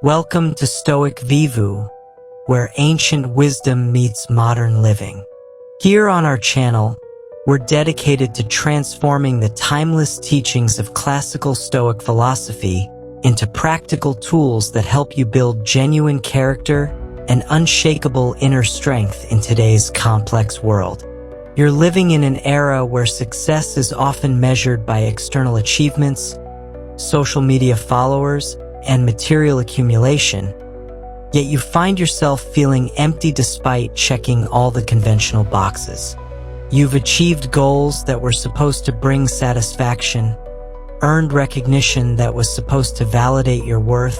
Welcome to Stoic Vivu, where ancient wisdom meets modern living. Here on our channel, we're dedicated to transforming the timeless teachings of classical Stoic philosophy into practical tools that help you build genuine character and unshakable inner strength in today's complex world. You're living in an era where success is often measured by external achievements, social media followers, and material accumulation, yet you find yourself feeling empty despite checking all the conventional boxes. You've achieved goals that were supposed to bring satisfaction, earned recognition that was supposed to validate your worth,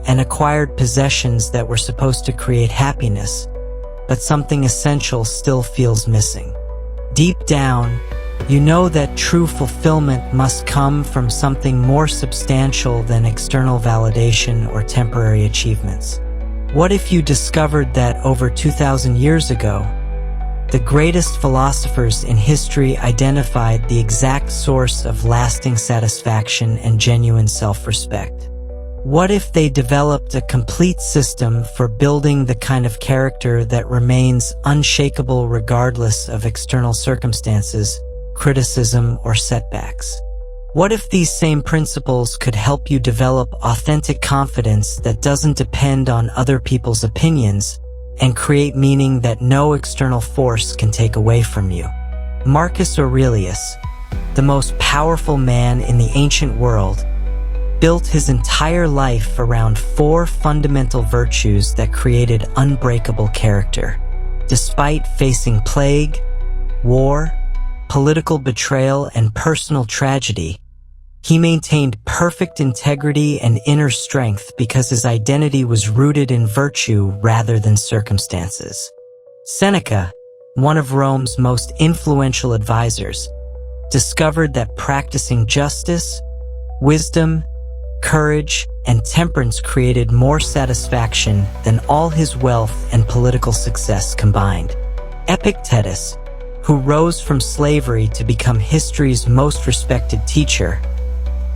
and acquired possessions that were supposed to create happiness, but something essential still feels missing. Deep down, you know that true fulfillment must come from something more substantial than external validation or temporary achievements. What if you discovered that over 2,000 years ago, the greatest philosophers in history identified the exact source of lasting satisfaction and genuine self-respect? What if they developed a complete system for building the kind of character that remains unshakable regardless of external circumstances, criticism, or setbacks? What if these same principles could help you develop authentic confidence that doesn't depend on other people's opinions and create meaning that no external force can take away from you? Marcus Aurelius, the most powerful man in the ancient world, built his entire life around 4 fundamental virtues that created unbreakable character. Despite facing plague, war, political betrayal, and personal tragedy, he maintained perfect integrity and inner strength because his identity was rooted in virtue rather than circumstances. Seneca, one of Rome's most influential advisors, discovered that practicing justice, wisdom, courage, and temperance created more satisfaction than all his wealth and political success combined. Epictetus, who rose from slavery to become history's most respected teacher,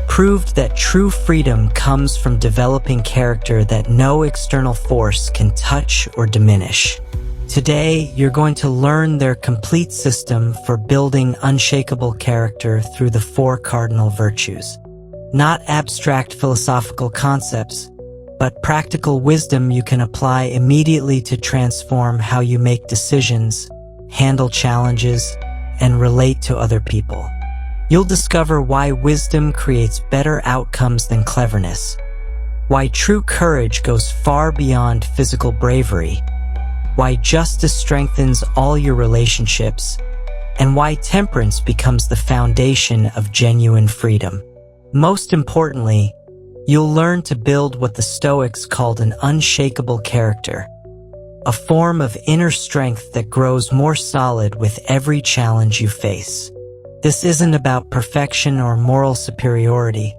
proved that true freedom comes from developing character that no external force can touch or diminish. Today, you're going to learn their complete system for building unshakable character through the 4 cardinal virtues. Not abstract philosophical concepts, but practical wisdom you can apply immediately to transform how you make decisions, handle challenges, and relate to other people. You'll discover why wisdom creates better outcomes than cleverness, why true courage goes far beyond physical bravery, why justice strengthens all your relationships, and why temperance becomes the foundation of genuine freedom. Most importantly, you'll learn to build what the Stoics called an unshakable character, a form of inner strength that grows more solid with every challenge you face. This isn't about perfection or moral superiority,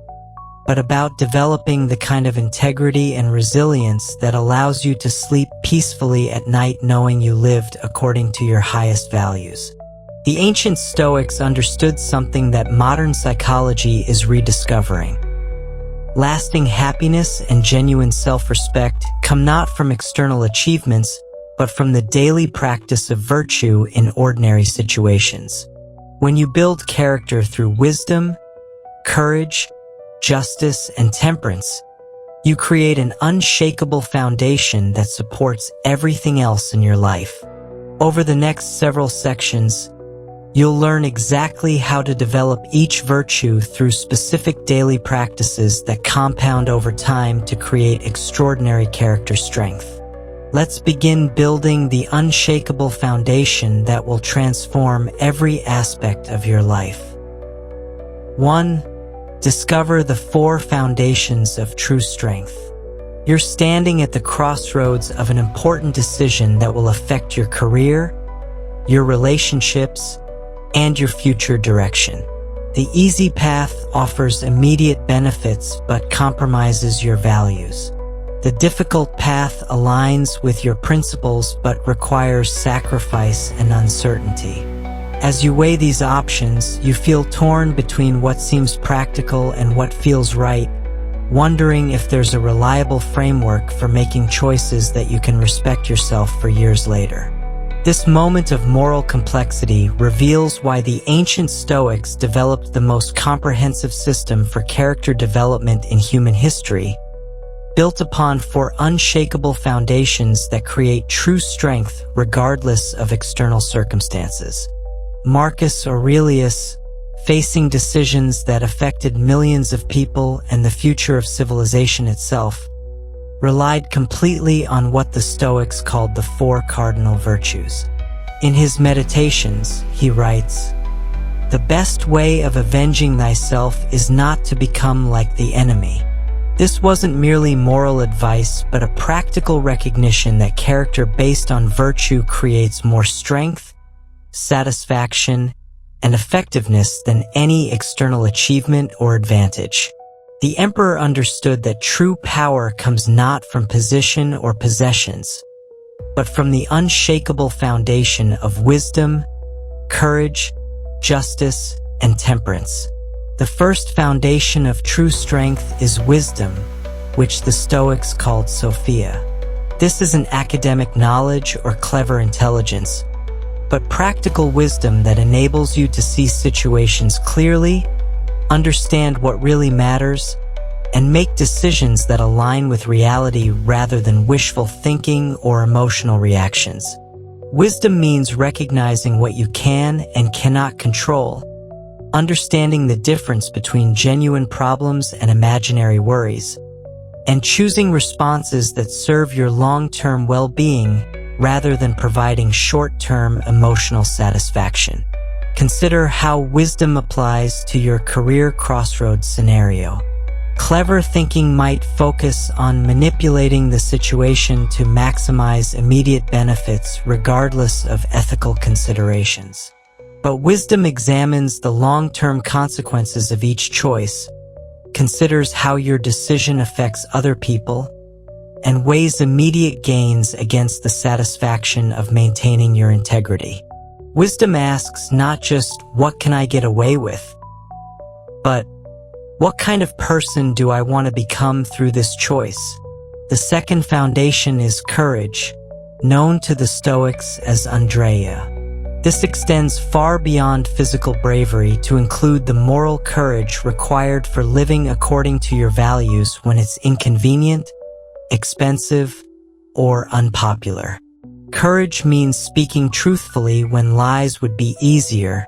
but about developing the kind of integrity and resilience that allows you to sleep peacefully at night knowing you lived according to your highest values. The ancient Stoics understood something that modern psychology is rediscovering. Lasting happiness and genuine self-respect come not from external achievements, but from the daily practice of virtue in ordinary situations. When you build character through wisdom, courage, justice, and temperance, you create an unshakable foundation that supports everything else in your life. Over the next several sections, you'll learn exactly how to develop each virtue through specific daily practices that compound over time to create extraordinary character strength. Let's begin building the unshakable foundation that will transform every aspect of your life. 1. Discover the 4 foundations of true strength. You're standing at the crossroads of an important decision that will affect your career, your relationships, and your future direction. The easy path offers immediate benefits but compromises your values. The difficult path aligns with your principles but requires sacrifice and uncertainty. As you weigh these options, you feel torn between what seems practical and what feels right, wondering if there's a reliable framework for making choices that you can respect yourself for years later. This moment of moral complexity reveals why the ancient Stoics developed the most comprehensive system for character development in human history, built upon four unshakable foundations that create true strength regardless of external circumstances. Marcus Aurelius, facing decisions that affected millions of people and the future of civilization itself, relied completely on what the Stoics called the four cardinal virtues. In his Meditations, he writes, "The best way of avenging thyself is not to become like the enemy." This wasn't merely moral advice, but a practical recognition that character based on virtue creates more strength, satisfaction, and effectiveness than any external achievement or advantage. The emperor understood that true power comes not from position or possessions, but from the unshakable foundation of wisdom, courage, justice, and temperance. The first foundation of true strength is wisdom, which the Stoics called Sophia. This isn't academic knowledge or clever intelligence, but practical wisdom that enables you to see situations clearly, understand what really matters, and make decisions that align with reality rather than wishful thinking or emotional reactions. Wisdom means recognizing what you can and cannot control, understanding the difference between genuine problems and imaginary worries, and choosing responses that serve your long-term well-being rather than providing short-term emotional satisfaction. Consider how wisdom applies to your career crossroads scenario. Clever thinking might focus on manipulating the situation to maximize immediate benefits regardless of ethical considerations. But wisdom examines the long-term consequences of each choice, considers how your decision affects other people, and weighs immediate gains against the satisfaction of maintaining your integrity. Wisdom asks not just, what can I get away with, but what kind of person do I want to become through this choice? The second foundation is courage, known to the Stoics as Andrea. This extends far beyond physical bravery to include the moral courage required for living according to your values when it's inconvenient, expensive, or unpopular. Courage means speaking truthfully when lies would be easier,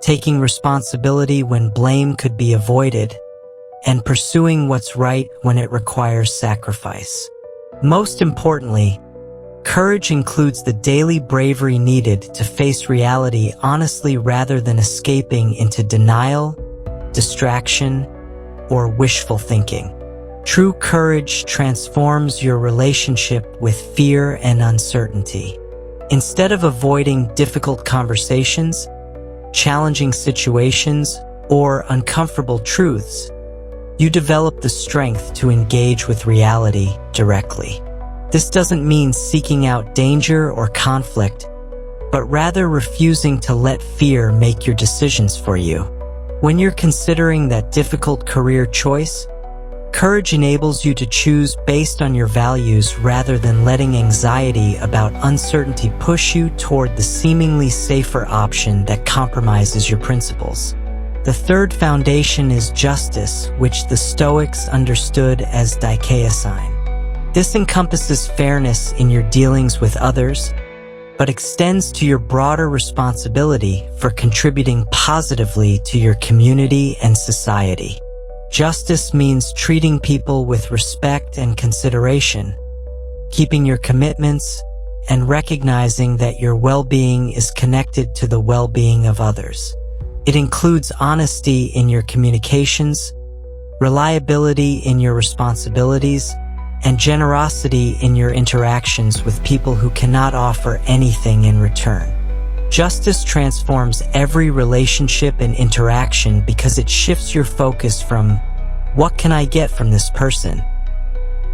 taking responsibility when blame could be avoided, and pursuing what's right when it requires sacrifice. Most importantly, courage includes the daily bravery needed to face reality honestly rather than escaping into denial, distraction, or wishful thinking. True courage transforms your relationship with fear and uncertainty. Instead of avoiding difficult conversations, challenging situations, or uncomfortable truths, you develop the strength to engage with reality directly. This doesn't mean seeking out danger or conflict, but rather refusing to let fear make your decisions for you. When you're considering that difficult career choice, courage enables you to choose based on your values rather than letting anxiety about uncertainty push you toward the seemingly safer option that compromises your principles. The third foundation is justice, which the Stoics understood as dikaiosine. This encompasses fairness in your dealings with others, but extends to your broader responsibility for contributing positively to your community and society. Justice means treating people with respect and consideration, keeping your commitments, and recognizing that your well-being is connected to the well-being of others. It includes honesty in your communications, reliability in your responsibilities, and generosity in your interactions with people who cannot offer anything in return. Justice transforms every relationship and interaction because it shifts your focus from, what can I get from this person,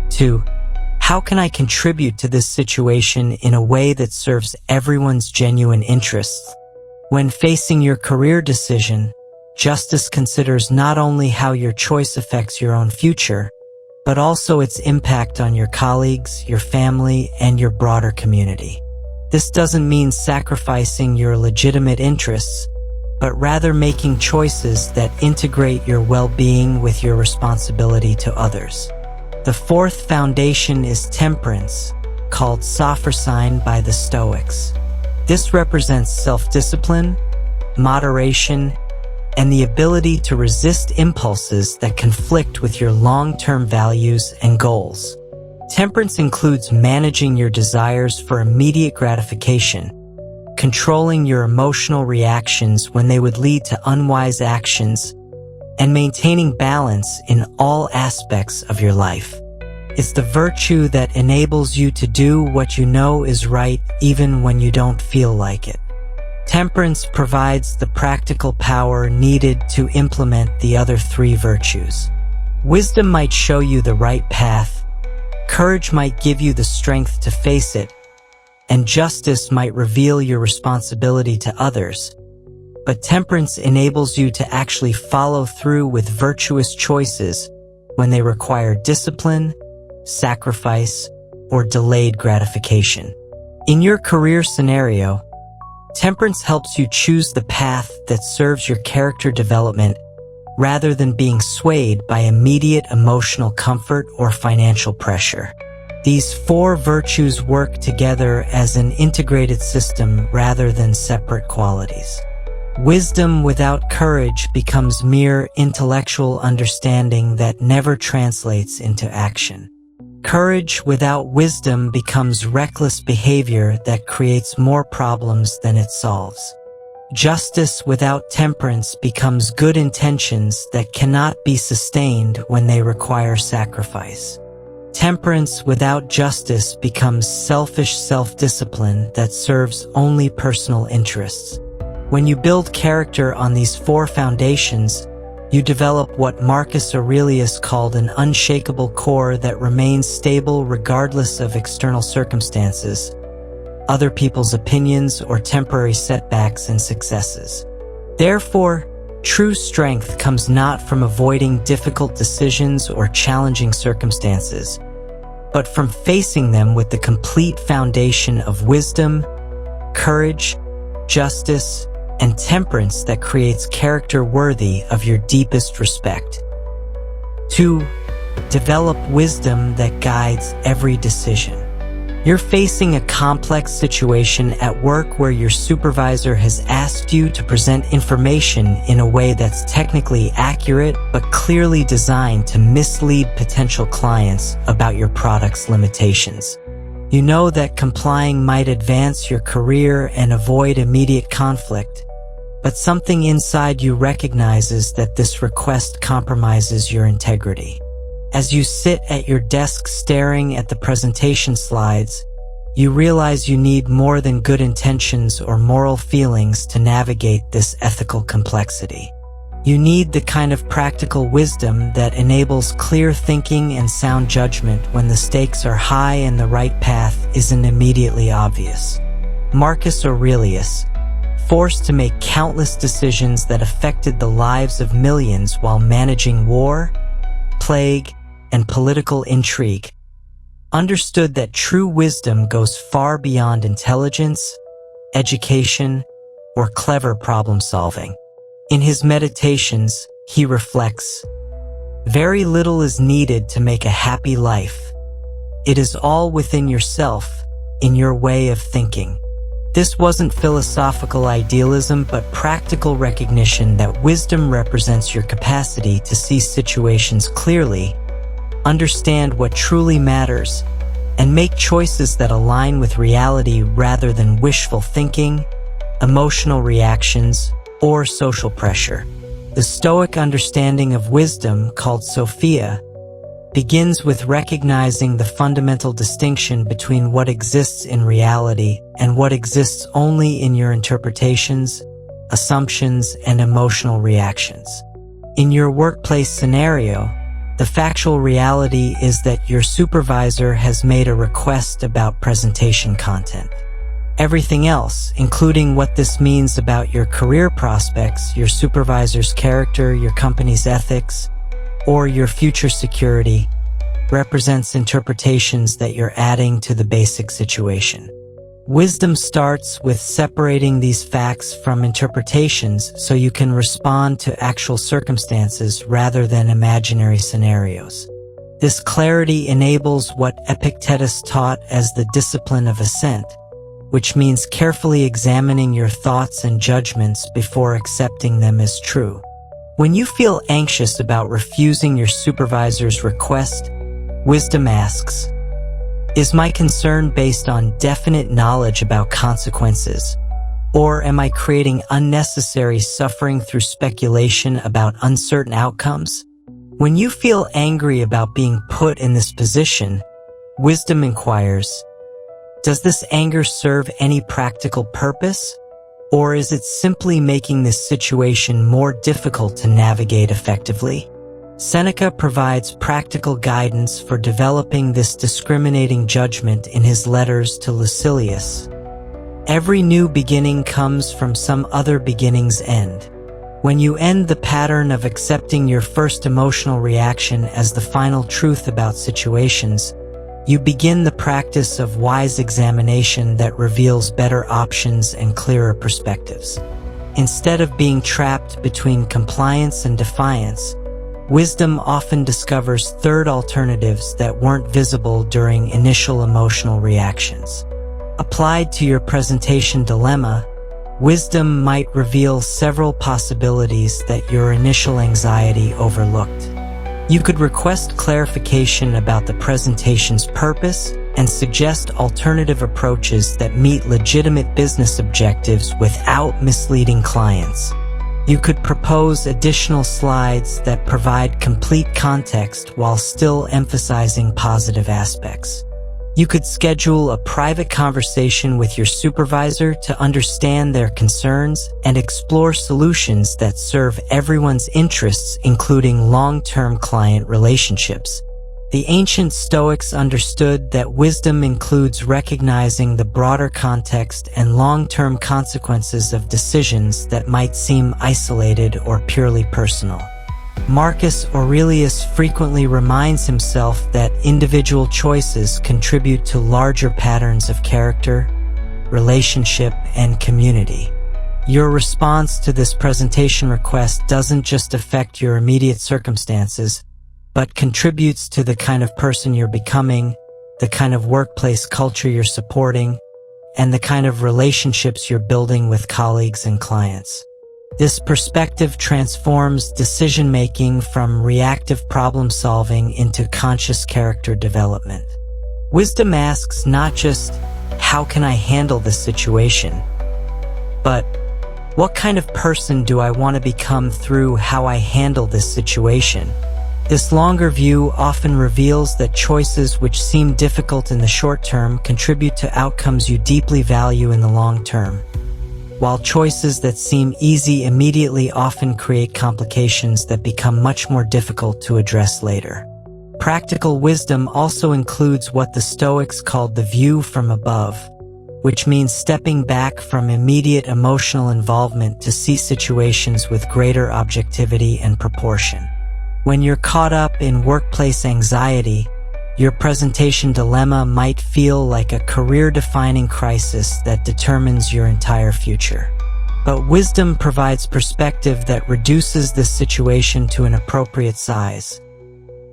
to, how can I contribute to this situation in a way that serves everyone's genuine interests? When facing your career decision, Justice considers not only how your choice affects your own future, but also its impact on your colleagues, your family, and your broader community. This doesn't mean sacrificing your legitimate interests, but rather making choices that integrate your well-being with your responsibility to others. The fourth foundation is temperance, called Sophrosine by the Stoics. This represents self-discipline, moderation, and the ability to resist impulses that conflict with your long-term values and goals. Temperance includes managing your desires for immediate gratification, controlling your emotional reactions when they would lead to unwise actions, and maintaining balance in all aspects of your life. It's the virtue that enables you to do what you know is right even when you don't feel like it. Temperance provides the practical power needed to implement the other three virtues. Wisdom might show you the right path, courage might give you the strength to face it, and justice might reveal your responsibility to others. But temperance enables you to actually follow through with virtuous choices when they require discipline, sacrifice, or delayed gratification. In your career scenario, temperance helps you choose the path that serves your character development rather than being swayed by immediate emotional comfort or financial pressure. These four virtues work together as an integrated system rather than separate qualities. Wisdom without courage becomes mere intellectual understanding that never translates into action. Courage without wisdom becomes reckless behavior that creates more problems than it solves. Justice without temperance becomes good intentions that cannot be sustained when they require sacrifice. Temperance without justice becomes selfish self-discipline that serves only personal interests. When you build character on these four foundations, you develop what Marcus Aurelius called an unshakable core that remains stable regardless of external circumstances, other people's opinions, or temporary setbacks and successes. Therefore, true strength comes not from avoiding difficult decisions or challenging circumstances, but from facing them with the complete foundation of wisdom, courage, justice, and temperance that creates character worthy of your deepest respect. 2. Develop wisdom that guides every decision. You're facing a complex situation at work where your supervisor has asked you to present information in a way that's technically accurate but clearly designed to mislead potential clients about your product's limitations. You know that complying might advance your career and avoid immediate conflict, but something inside you recognizes that this request compromises your integrity. As you sit at your desk staring at the presentation slides, you realize you need more than good intentions or moral feelings to navigate this ethical complexity. You need the kind of practical wisdom that enables clear thinking and sound judgment when the stakes are high and the right path isn't immediately obvious. Marcus Aurelius, forced to make countless decisions that affected the lives of millions while managing war, plague, and political intrigue, understood that true wisdom goes far beyond intelligence, education, or clever problem-solving. In his meditations, he reflects, "Very little is needed to make a happy life. It is all within yourself, in your way of thinking." This wasn't philosophical idealism, but practical recognition that wisdom represents your capacity to see situations clearly, understand what truly matters, and make choices that align with reality rather than wishful thinking, emotional reactions, or social pressure. The Stoic understanding of wisdom, called Sophia, begins with recognizing the fundamental distinction between what exists in reality and what exists only in your interpretations, assumptions, and emotional reactions. In your workplace scenario, the factual reality is that your supervisor has made a request about presentation content. Everything else, including what this means about your career prospects, your supervisor's character, your company's ethics, or your future security, represents interpretations that you're adding to the basic situation. Wisdom starts with separating these facts from interpretations so you can respond to actual circumstances rather than imaginary scenarios. This clarity enables what Epictetus taught as the discipline of assent, which means carefully examining your thoughts and judgments before accepting them as true. When you feel anxious about refusing your supervisor's request, wisdom asks, is my concern based on definite knowledge about consequences, or am I creating unnecessary suffering through speculation about uncertain outcomes? When you feel angry about being put in this position, wisdom inquires, does this anger serve any practical purpose, or is it simply making this situation more difficult to navigate effectively? Seneca provides practical guidance for developing this discriminating judgment in his letters to Lucilius. Every new beginning comes from some other beginning's end. When you end the pattern of accepting your first emotional reaction as the final truth about situations, you begin the practice of wise examination that reveals better options and clearer perspectives. Instead of being trapped between compliance and defiance, wisdom often discovers third alternatives that weren't visible during initial emotional reactions. Applied to your presentation dilemma, wisdom might reveal several possibilities that your initial anxiety overlooked. You could request clarification about the presentation's purpose and suggest alternative approaches that meet legitimate business objectives without misleading clients. You could propose additional slides that provide complete context while still emphasizing positive aspects. You could schedule a private conversation with your supervisor to understand their concerns and explore solutions that serve everyone's interests, including long-term client relationships. The ancient Stoics understood that wisdom includes recognizing the broader context and long-term consequences of decisions that might seem isolated or purely personal. Marcus Aurelius frequently reminds himself that individual choices contribute to larger patterns of character, relationship, and community. Your response to this presentation request doesn't just affect your immediate circumstances, but contributes to the kind of person you're becoming, the kind of workplace culture you're supporting, and the kind of relationships you're building with colleagues and clients. This perspective transforms decision-making from reactive problem-solving into conscious character development. Wisdom asks not just, how can I handle this situation, but what kind of person do I want to become through how I handle this situation? This longer view often reveals that choices which seem difficult in the short term contribute to outcomes you deeply value in the long term, while choices that seem easy immediately often create complications that become much more difficult to address later. Practical wisdom also includes what the Stoics called the view from above, which means stepping back from immediate emotional involvement to see situations with greater objectivity and proportion. When you're caught up in workplace anxiety, your presentation dilemma might feel like a career-defining crisis that determines your entire future. But wisdom provides perspective that reduces this situation to an appropriate size.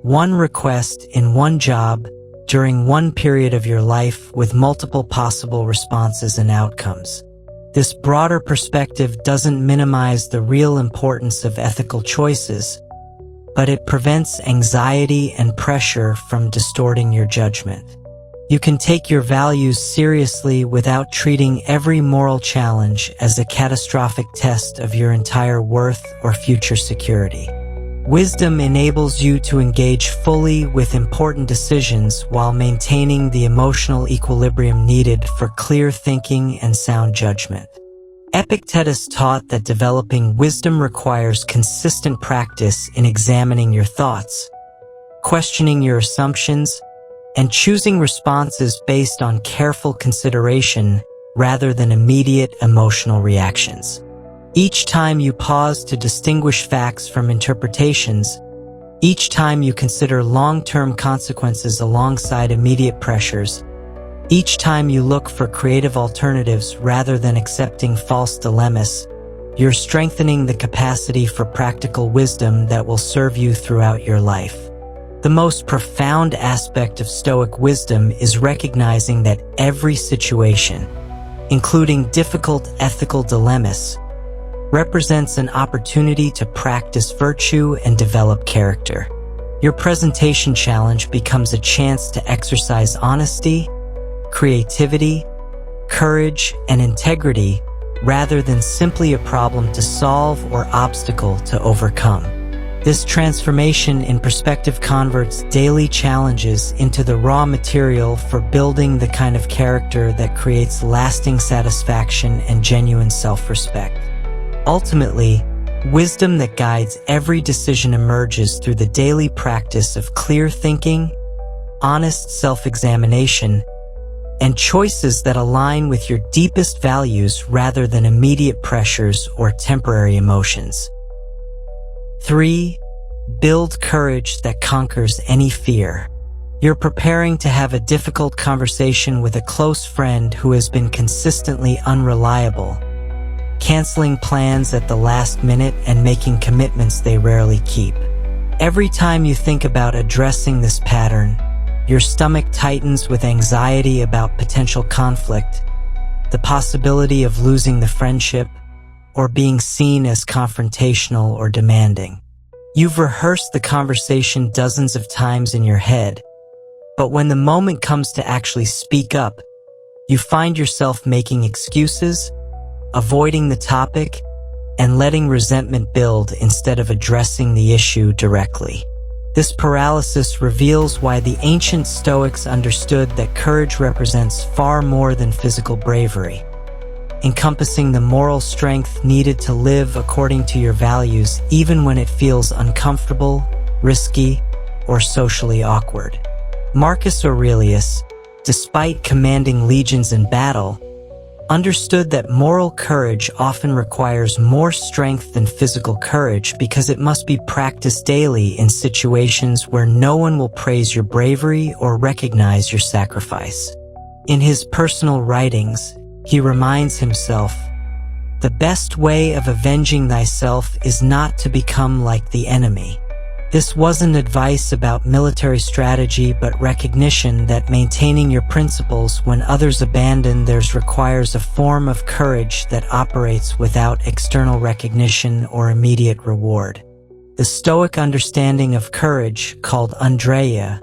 One request in one job during one period of your life with multiple possible responses and outcomes. This broader perspective doesn't minimize the real importance of ethical choices, but it prevents anxiety and pressure from distorting your judgment. You can take your values seriously without treating every moral challenge as a catastrophic test of your entire worth or future security. Wisdom enables you to engage fully with important decisions while maintaining the emotional equilibrium needed for clear thinking and sound judgment. Epictetus taught that developing wisdom requires consistent practice in examining your thoughts, questioning your assumptions, and choosing responses based on careful consideration rather than immediate emotional reactions. Each time you pause to distinguish facts from interpretations, each time you consider long-term consequences alongside immediate pressures, each time you look for creative alternatives rather than accepting false dilemmas, you're strengthening the capacity for practical wisdom that will serve you throughout your life. The most profound aspect of Stoic wisdom is recognizing that every situation, including difficult ethical dilemmas, represents an opportunity to practice virtue and develop character. Your presentation challenge becomes a chance to exercise honesty, creativity, courage, and integrity rather than simply a problem to solve or obstacle to overcome. This transformation in perspective converts daily challenges into the raw material for building the kind of character that creates lasting satisfaction and genuine self-respect. Ultimately, wisdom that guides every decision emerges through the daily practice of clear thinking, honest self-examination, and choices that align with your deepest values rather than immediate pressures or temporary emotions. 3. Build courage that conquers any fear. You're preparing to have a difficult conversation with a close friend who has been consistently unreliable, canceling plans at the last minute and making commitments they rarely keep. Every time you think about addressing this pattern, your stomach tightens with anxiety about potential conflict, the possibility of losing the friendship, or being seen as confrontational or demanding. You've rehearsed the conversation dozens of times in your head, but when the moment comes to actually speak up, you find yourself making excuses, avoiding the topic, and letting resentment build instead of addressing the issue directly. This paralysis reveals why the ancient Stoics understood that courage represents far more than physical bravery, encompassing the moral strength needed to live according to your values even when it feels uncomfortable, risky, or socially awkward. Marcus Aurelius, despite commanding legions in battle, understood that moral courage often requires more strength than physical courage because it must be practiced daily in situations where no one will praise your bravery or recognize your sacrifice. In his personal writings, he reminds himself, "The best way of avenging thyself is not to become like the enemy." This wasn't advice about military strategy, but recognition that maintaining your principles when others abandon theirs requires a form of courage that operates without external recognition or immediate reward. The Stoic understanding of courage, called unbreakable,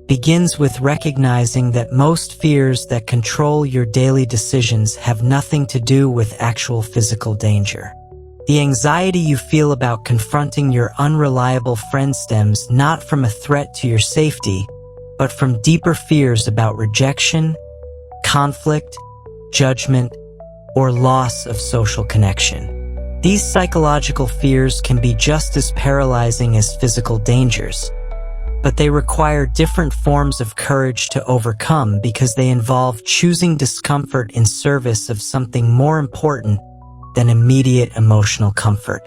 begins with recognizing that most fears that control your daily decisions have nothing to do with actual physical danger. The anxiety you feel about confronting your unreliable friend stems not from a threat to your safety, but from deeper fears about rejection, conflict, judgment, or loss of social connection. These psychological fears can be just as paralyzing as physical dangers, but they require different forms of courage to overcome because they involve choosing discomfort in service of something more important than immediate emotional comfort.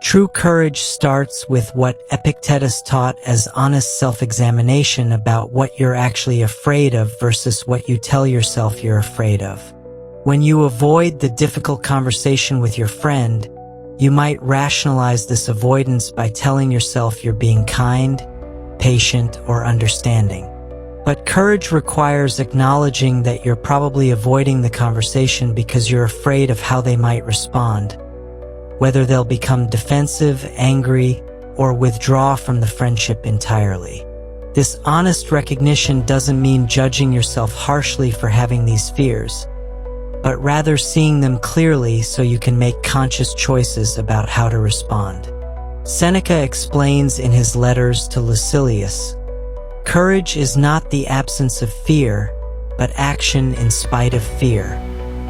True courage starts with what Epictetus taught as honest self-examination about what you're actually afraid of versus what you tell yourself you're afraid of. When you avoid the difficult conversation with your friend, you might rationalize this avoidance by telling yourself you're being kind, patient, or understanding. But courage requires acknowledging that you're probably avoiding the conversation because you're afraid of how they might respond, whether they'll become defensive, angry, or withdraw from the friendship entirely. This honest recognition doesn't mean judging yourself harshly for having these fears, but rather seeing them clearly so you can make conscious choices about how to respond. Seneca explains in his letters to Lucilius, "Courage is not the absence of fear, but action in spite of fear."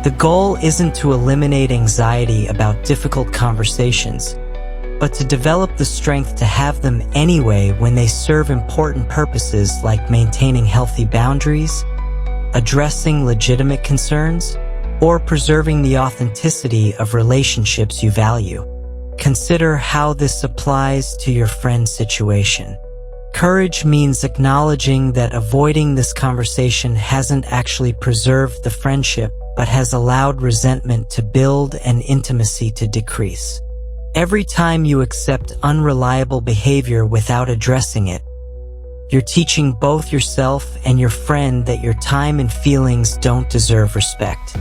The goal isn't to eliminate anxiety about difficult conversations, but to develop the strength to have them anyway when they serve important purposes like maintaining healthy boundaries, addressing legitimate concerns, or preserving the authenticity of relationships you value. Consider how this applies to your friend's situation. Courage means acknowledging that avoiding this conversation hasn't actually preserved the friendship, but has allowed resentment to build and intimacy to decrease. Every time you accept unreliable behavior without addressing it, you're teaching both yourself and your friend that your time and feelings don't deserve respect.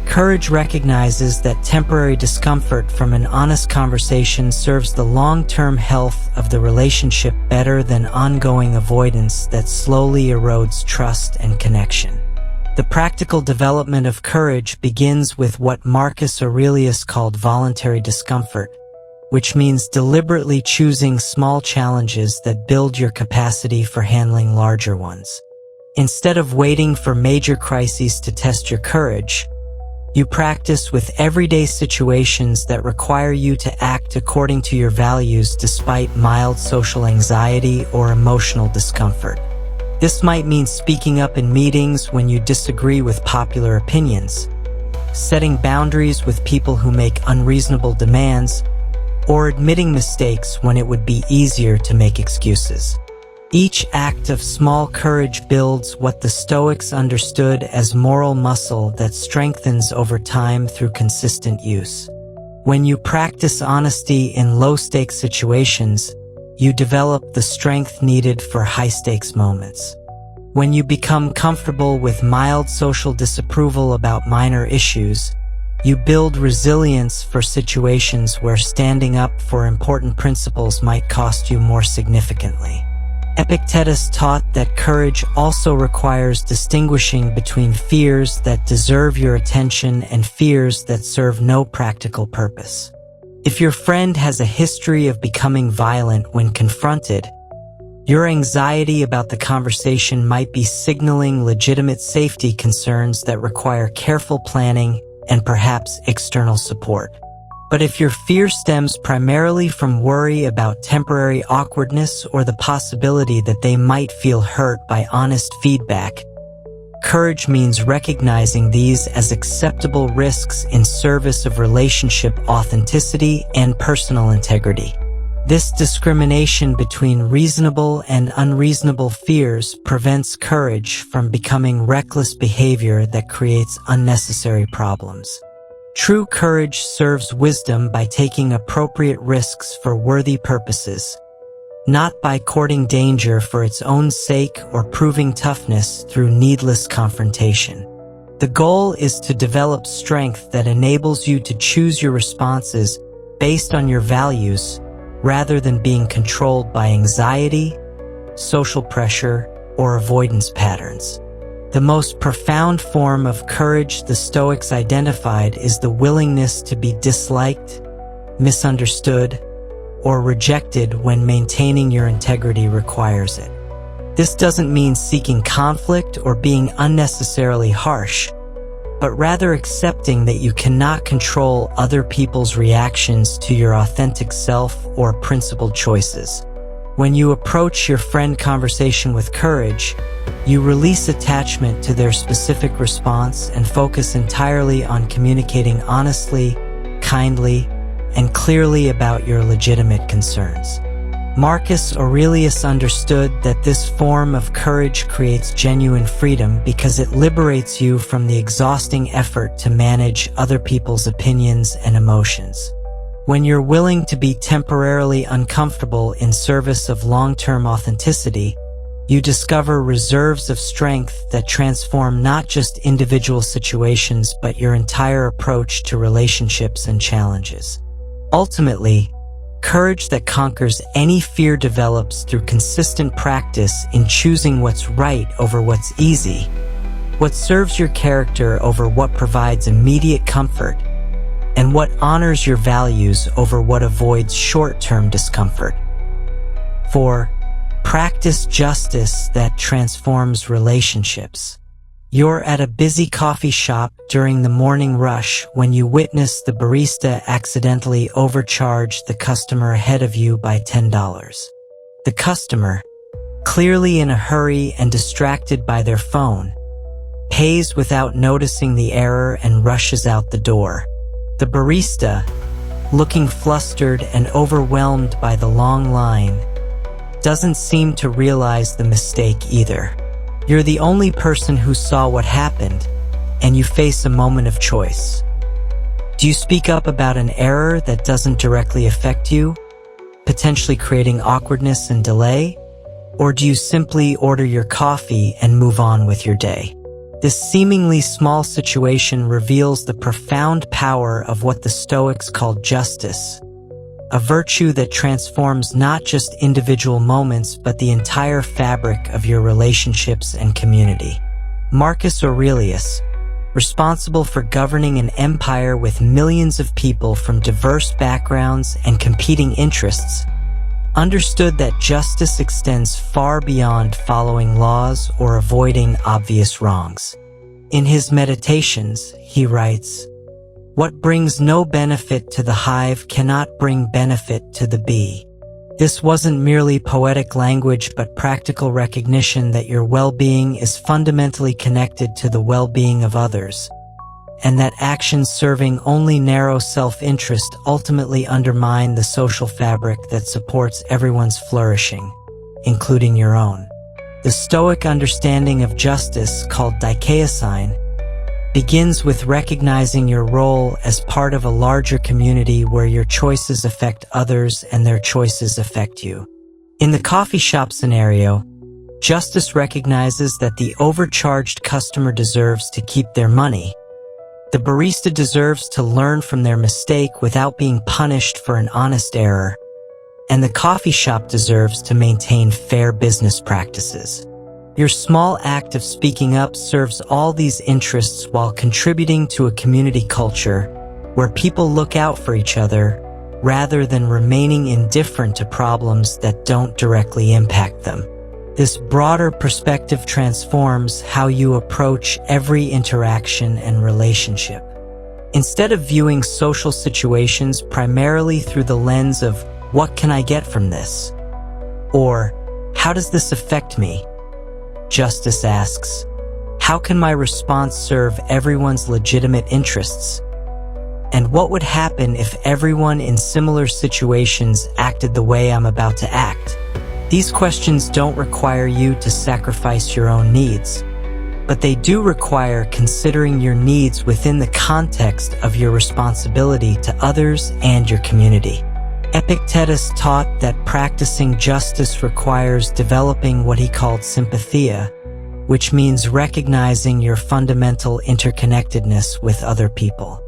Courage recognizes that temporary discomfort from an honest conversation serves the long-term health of the relationship better than ongoing avoidance that slowly erodes trust and connection. The practical development of courage begins with what Marcus Aurelius called voluntary discomfort, which means deliberately choosing small challenges that build your capacity for handling larger ones. Instead of waiting for major crises to test your courage, you practice with everyday situations that require you to act according to your values despite mild social anxiety or emotional discomfort. This might mean speaking up in meetings when you disagree with popular opinions, setting boundaries with people who make unreasonable demands, or admitting mistakes when it would be easier to make excuses. Each act of small courage builds what the Stoics understood as moral muscle that strengthens over time through consistent use. When you practice honesty in low-stakes situations, you develop the strength needed for high-stakes moments. When you become comfortable with mild social disapproval about minor issues, you build resilience for situations where standing up for important principles might cost you more significantly. Epictetus taught that courage also requires distinguishing between fears that deserve your attention and fears that serve no practical purpose. If your friend has a history of becoming violent when confronted, your anxiety about the conversation might be signaling legitimate safety concerns that require careful planning and perhaps external support. But if your fear stems primarily from worry about temporary awkwardness or the possibility that they might feel hurt by honest feedback, courage means recognizing these as acceptable risks in service of relationship authenticity and personal integrity. This discrimination between reasonable and unreasonable fears prevents courage from becoming reckless behavior that creates unnecessary problems. True courage serves wisdom by taking appropriate risks for worthy purposes, not by courting danger for its own sake or proving toughness through needless confrontation. The goal is to develop strength that enables you to choose your responses based on your values rather than being controlled by anxiety, social pressure, or avoidance patterns. The most profound form of courage the Stoics identified is the willingness to be disliked, misunderstood, or rejected when maintaining your integrity requires it. This doesn't mean seeking conflict or being unnecessarily harsh, but rather accepting that you cannot control other people's reactions to your authentic self or principled choices. When you approach your friend conversation with courage, you release attachment to their specific response and focus entirely on communicating honestly, kindly, and clearly about your legitimate concerns. Marcus Aurelius understood that this form of courage creates genuine freedom because it liberates you from the exhausting effort to manage other people's opinions and emotions. When you're willing to be temporarily uncomfortable in service of long-term authenticity, you discover reserves of strength that transform not just individual situations but your entire approach to relationships and challenges. Ultimately, courage that conquers any fear develops through consistent practice in choosing what's right over what's easy, what serves your character over what provides immediate comfort, and what honors your values over what avoids short-term discomfort. 4. Practice justice that transforms relationships. You're at a busy coffee shop during the morning rush when you witness the barista accidentally overcharge the customer ahead of you by $10. The customer, clearly in a hurry and distracted by their phone, pays without noticing the error and rushes out the door. The barista, looking flustered and overwhelmed by the long line, doesn't seem to realize the mistake either. You're the only person who saw what happened, and you face a moment of choice. Do you speak up about an error that doesn't directly affect you, potentially creating awkwardness and delay? Or do you simply order your coffee and move on with your day? This seemingly small situation reveals the profound power of what the Stoics called justice, a virtue that transforms not just individual moments but the entire fabric of your relationships and community. Marcus Aurelius, responsible for governing an empire with millions of people from diverse backgrounds and competing interests, understood that justice extends far beyond following laws or avoiding obvious wrongs. In his Meditations, he writes, "What brings no benefit to the hive cannot bring benefit to the bee." This wasn't merely poetic language but practical recognition that your well-being is fundamentally connected to the well-being of others, and that actions serving only narrow self-interest ultimately undermine the social fabric that supports everyone's flourishing, including your own. The Stoic understanding of justice, called dikaiosine, begins with recognizing your role as part of a larger community where your choices affect others and their choices affect you. In the coffee shop scenario, justice recognizes that the overcharged customer deserves to keep their money. The barista deserves to learn from their mistake without being punished for an honest error, and the coffee shop deserves to maintain fair business practices. Your small act of speaking up serves all these interests while contributing to a community culture where people look out for each other rather than remaining indifferent to problems that don't directly impact them. This broader perspective transforms how you approach every interaction and relationship. Instead of viewing social situations primarily through the lens of, "What can I get from this?" or "How does this affect me?" Justice asks, "How can my response serve everyone's legitimate interests? And what would happen if everyone in similar situations acted the way I'm about to act?" These questions don't require you to sacrifice your own needs, but they do require considering your needs within the context of your responsibility to others and your community. Epictetus taught that practicing justice requires developing what he called sympathia, which means recognizing your fundamental interconnectedness with other people.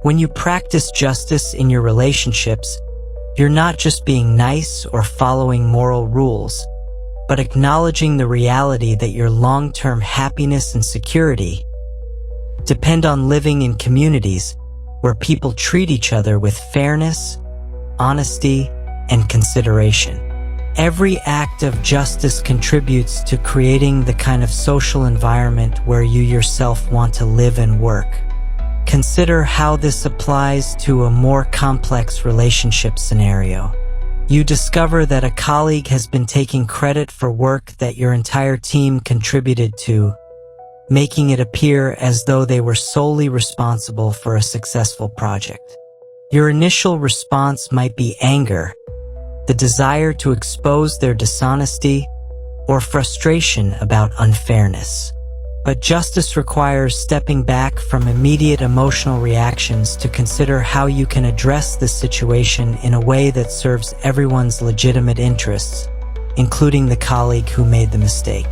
When you practice justice in your relationships, you're not just being nice or following moral rules, but acknowledging the reality that your long-term happiness and security depend on living in communities where people treat each other with fairness, honesty, and consideration. Every act of justice contributes to creating the kind of social environment where you yourself want to live and work. Consider how this applies to a more complex relationship scenario. You discover that a colleague has been taking credit for work that your entire team contributed to, making it appear as though they were solely responsible for a successful project. Your initial response might be anger, the desire to expose their dishonesty, or frustration about unfairness. But justice requires stepping back from immediate emotional reactions to consider how you can address this situation in a way that serves everyone's legitimate interests, including the colleague who made the mistake.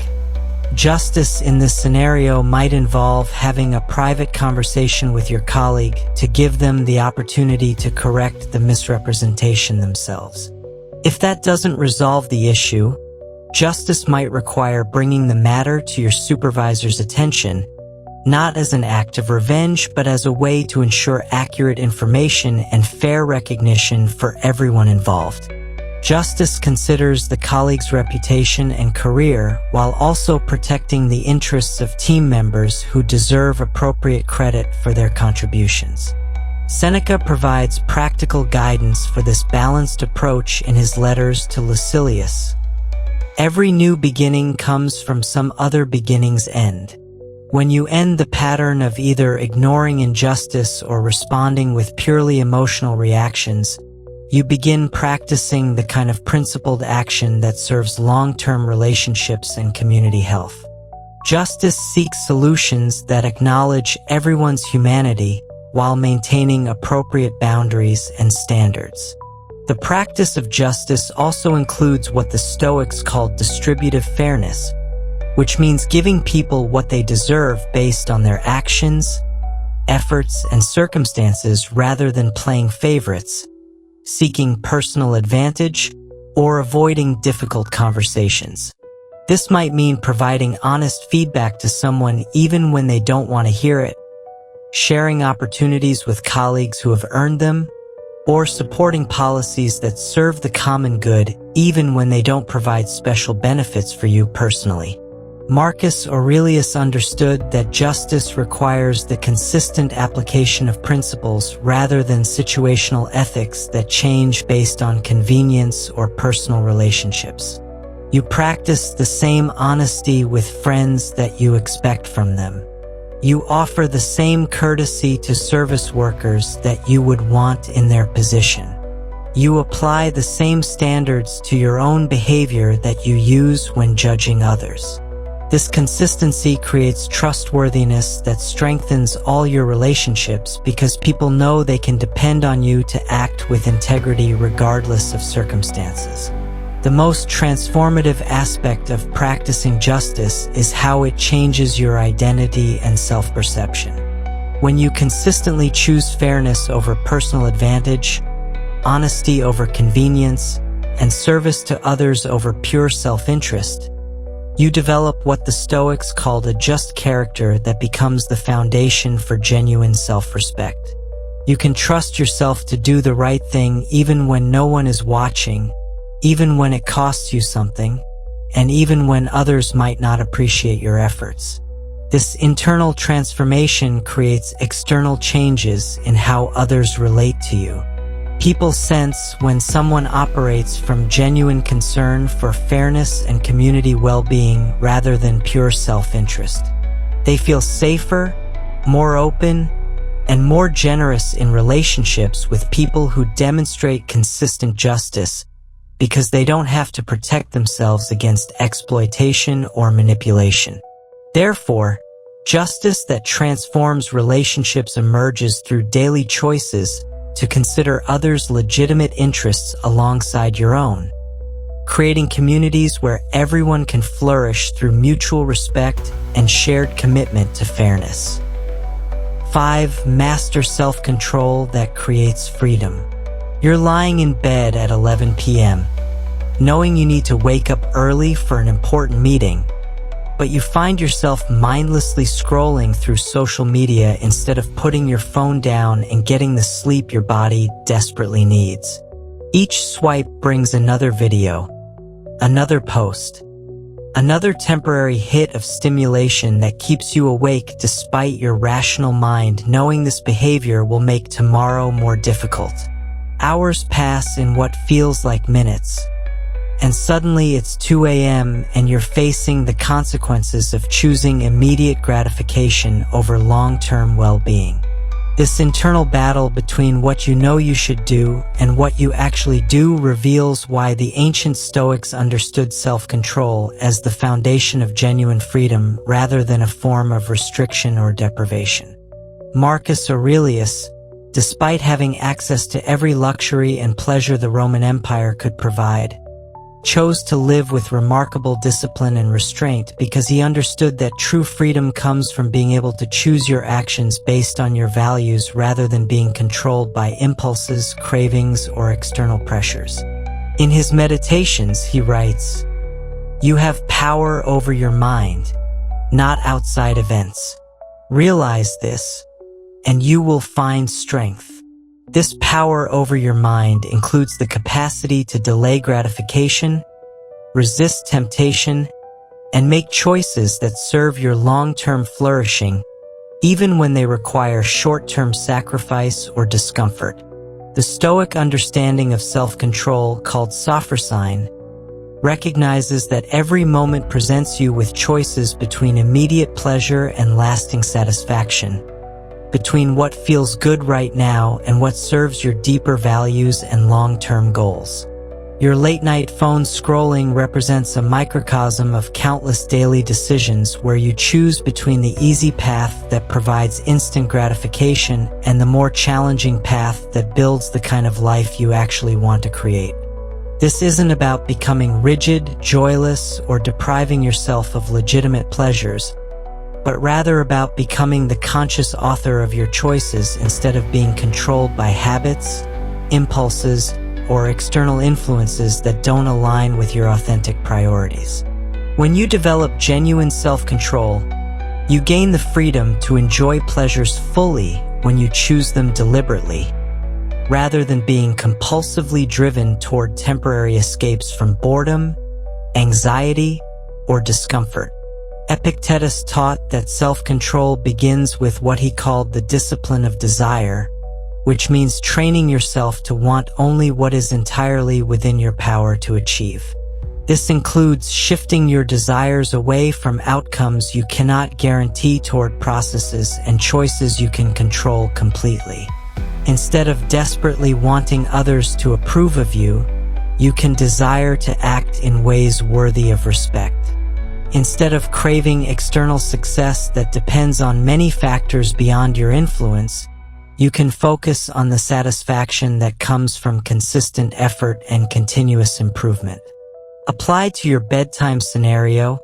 Justice in this scenario might involve having a private conversation with your colleague to give them the opportunity to correct the misrepresentation themselves. If that doesn't resolve the issue, justice might require bringing the matter to your supervisor's attention, not as an act of revenge, but as a way to ensure accurate information and fair recognition for everyone involved. Justice considers the colleague's reputation and career while also protecting the interests of team members who deserve appropriate credit for their contributions. Seneca provides practical guidance for this balanced approach in his letters to Lucilius. Every new beginning comes from some other beginning's end. When you end the pattern of either ignoring injustice or responding with purely emotional reactions, you begin practicing the kind of principled action that serves long-term relationships and community health. Justice seeks solutions that acknowledge everyone's humanity while maintaining appropriate boundaries and standards. The practice of justice also includes what the Stoics called distributive fairness, which means giving people what they deserve based on their actions, efforts, and circumstances rather than playing favorites, seeking personal advantage, or avoiding difficult conversations. This might mean providing honest feedback to someone even when they don't want to hear it, sharing opportunities with colleagues who have earned them, or supporting policies that serve the common good even when they don't provide special benefits for you personally. Marcus Aurelius understood that justice requires the consistent application of principles rather than situational ethics that change based on convenience or personal relationships. You practice the same honesty with friends that you expect from them. You offer the same courtesy to service workers that you would want in their position. You apply the same standards to your own behavior that you use when judging others. This consistency creates trustworthiness that strengthens all your relationships because people know they can depend on you to act with integrity regardless of circumstances. The most transformative aspect of practicing justice is how it changes your identity and self-perception. When you consistently choose fairness over personal advantage, honesty over convenience, and service to others over pure self-interest, you develop what the Stoics called a just character that becomes the foundation for genuine self-respect. You can trust yourself to do the right thing even when no one is watching, even when it costs you something, and even when others might not appreciate your efforts. This internal transformation creates external changes in how others relate to you. People sense when someone operates from genuine concern for fairness and community well-being rather than pure self-interest. They feel safer, more open, and more generous in relationships with people who demonstrate consistent justice because they don't have to protect themselves against exploitation or manipulation. Therefore, justice that transforms relationships emerges through daily choices to consider others' legitimate interests alongside your own, creating communities where everyone can flourish through mutual respect and shared commitment to fairness. 5. Master self-control that creates freedom. You're lying in bed at 11 p.m., knowing you need to wake up early for an important meeting, but you find yourself mindlessly scrolling through social media instead of putting your phone down and getting the sleep your body desperately needs. Each swipe brings another video, another post, another temporary hit of stimulation that keeps you awake despite your rational mind knowing this behavior will make tomorrow more difficult. Hours pass in what feels like minutes, and suddenly it's 2 a.m. and you're facing the consequences of choosing immediate gratification over long-term well-being. This internal battle between what you know you should do and what you actually do reveals why the ancient Stoics understood self-control as the foundation of genuine freedom rather than a form of restriction or deprivation. Marcus Aurelius, despite having access to every luxury and pleasure the Roman Empire could provide, chose to live with remarkable discipline and restraint because he understood that true freedom comes from being able to choose your actions based on your values rather than being controlled by impulses, cravings, or external pressures. In his meditations, he writes, "You have power over your mind, not outside events. Realize this, and you will find strength." This power over your mind includes the capacity to delay gratification, resist temptation, and make choices that serve your long-term flourishing, even when they require short-term sacrifice or discomfort. The Stoic understanding of self-control, called sophrosyne, recognizes that every moment presents you with choices between immediate pleasure and lasting satisfaction, between what feels good right now and what serves your deeper values and long-term goals. Your late-night phone scrolling represents a microcosm of countless daily decisions where you choose between the easy path that provides instant gratification and the more challenging path that builds the kind of life you actually want to create. This isn't about becoming rigid, joyless, or depriving yourself of legitimate pleasures, but rather about becoming the conscious author of your choices instead of being controlled by habits, impulses, or external influences that don't align with your authentic priorities. When you develop genuine self-control, you gain the freedom to enjoy pleasures fully when you choose them deliberately, rather than being compulsively driven toward temporary escapes from boredom, anxiety, or discomfort. Epictetus taught that self-control begins with what he called the discipline of desire, which means training yourself to want only what is entirely within your power to achieve. This includes shifting your desires away from outcomes you cannot guarantee toward processes and choices you can control completely. Instead of desperately wanting others to approve of you, you can desire to act in ways worthy of respect. Instead of craving external success that depends on many factors beyond your influence, you can focus on the satisfaction that comes from consistent effort and continuous improvement. Applied to your bedtime scenario,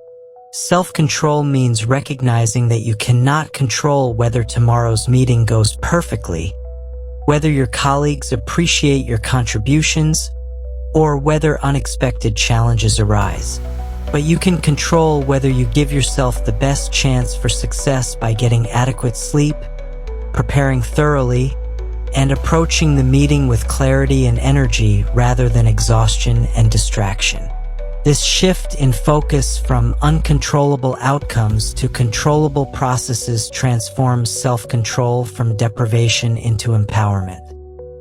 self-control means recognizing that you cannot control whether tomorrow's meeting goes perfectly, whether your colleagues appreciate your contributions, or whether unexpected challenges arise. But you can control whether you give yourself the best chance for success by getting adequate sleep, preparing thoroughly, and approaching the meeting with clarity and energy rather than exhaustion and distraction. This shift in focus from uncontrollable outcomes to controllable processes transforms self-control from deprivation into empowerment.